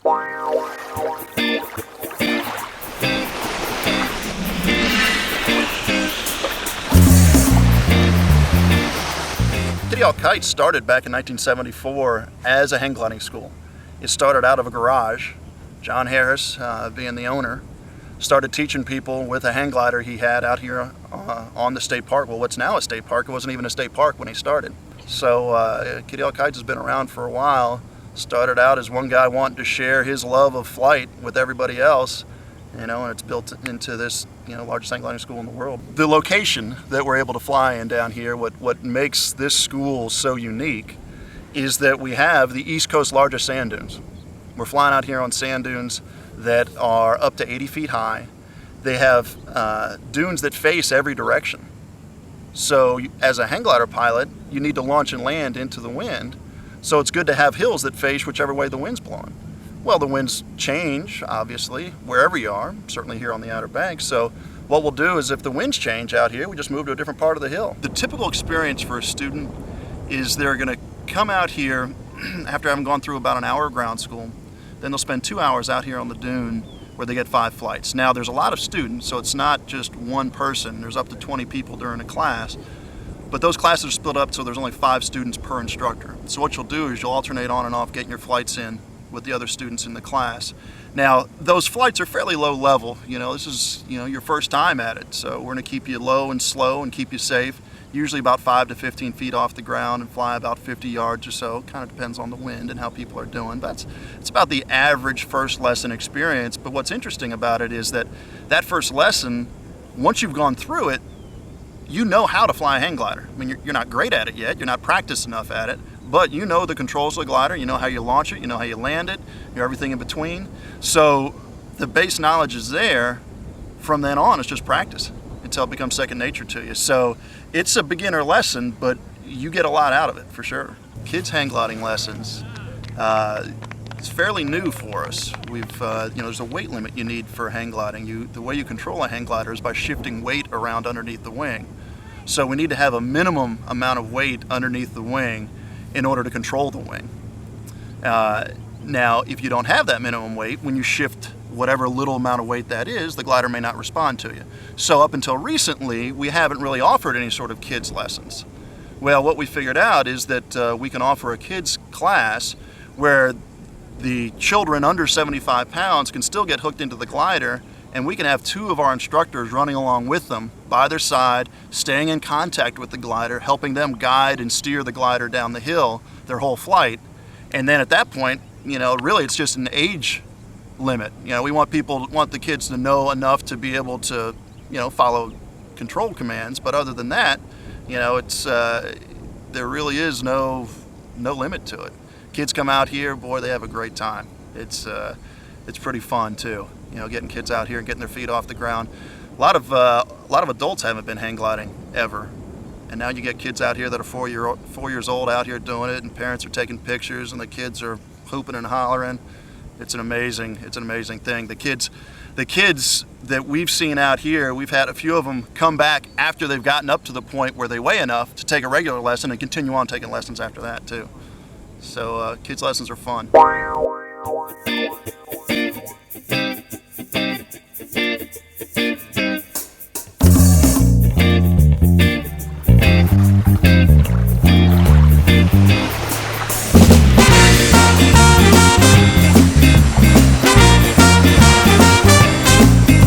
KHK started back in 1974 as a hang gliding school. It started out of a garage. John Harris, being the owner, started teaching people with a hang glider he had out here on the state park. Well, what's now a state park, it wasn't even a state park when he started. So KHK has been around for a while. Started out as one guy wanting to share his love of flight with everybody else, and it's built into this largest hang gliding school in the world. The location that we're able to fly in down here, what makes this school so unique is that we have the East Coast's largest sand dunes. We're flying out here on sand dunes that are up to 80 feet high. They have dunes that face every direction. So as a hang glider pilot, you need to launch and land into the wind. So it's good to have hills that face whichever way the wind's blowing. Well, the winds change, obviously, wherever you are, certainly here on the Outer Banks. So what we'll do is if the winds change out here, we just move to a different part of the hill. The typical experience for a student is they're going to come out here after having gone through about an hour of ground school. Then they'll spend 2 hours out here on the dune where they get 5 flights. Now, there's a lot of students, so it's not just one person. There's up to 20 people during a class. But those classes are split up so there's only 5 students per instructor. So what you'll do is you'll alternate on and off getting your flights in with the other students in the class. Now, those flights are fairly low level. This is your first time at it. So we're going to keep you low and slow and keep you safe. Usually about 5 to 15 feet off the ground and fly about 50 yards or so. Kind of depends on the wind and how people are doing. But it's about the average first lesson experience. But what's interesting about it is that first lesson, once you've gone through it, you know how to fly a hang glider. I mean, you're not great at it yet. You're not practiced enough at it. But you know the controls of the glider. You know how you launch it. You know how you land it. You know everything in between. So the base knowledge is there. From then on, it's just practice until it becomes second nature to you. So it's a beginner lesson, but you get a lot out of it for sure. Kids hang gliding lessons, it's fairly new for us. There's a weight limit you need for hang gliding. The way you control a hang glider is by shifting weight around underneath the wing. So we need to have a minimum amount of weight underneath the wing in order to control the wing. Now, if you don't have that minimum weight, when you shift whatever little amount of weight that is, the glider may not respond to you. So up until recently, we haven't really offered any sort of kids lessons. Well, what we figured out is that we can offer a kids class where the children under 75 pounds can still get hooked into the glider, and we can have 2 of our instructors running along with them by their side, staying in contact with the glider, helping them guide and steer the glider down the hill their whole flight. And then at that point, really it's just an age limit. We want the kids to know enough to be able to, follow control commands. But other than that, there really is no limit to it. Kids come out here, boy, they have a great time. It's pretty fun too. Getting kids out here and getting their feet off the ground. A lot of adults haven't been hang gliding ever. And now you get kids out here that are 4 years old out here doing it, and parents are taking pictures, and the kids are hooping and hollering. It's an amazing thing. The kids that we've seen out here, we've had a few of them come back after they've gotten up to the point where they weigh enough to take a regular lesson and continue on taking lessons after that too. So kids lessons are fun.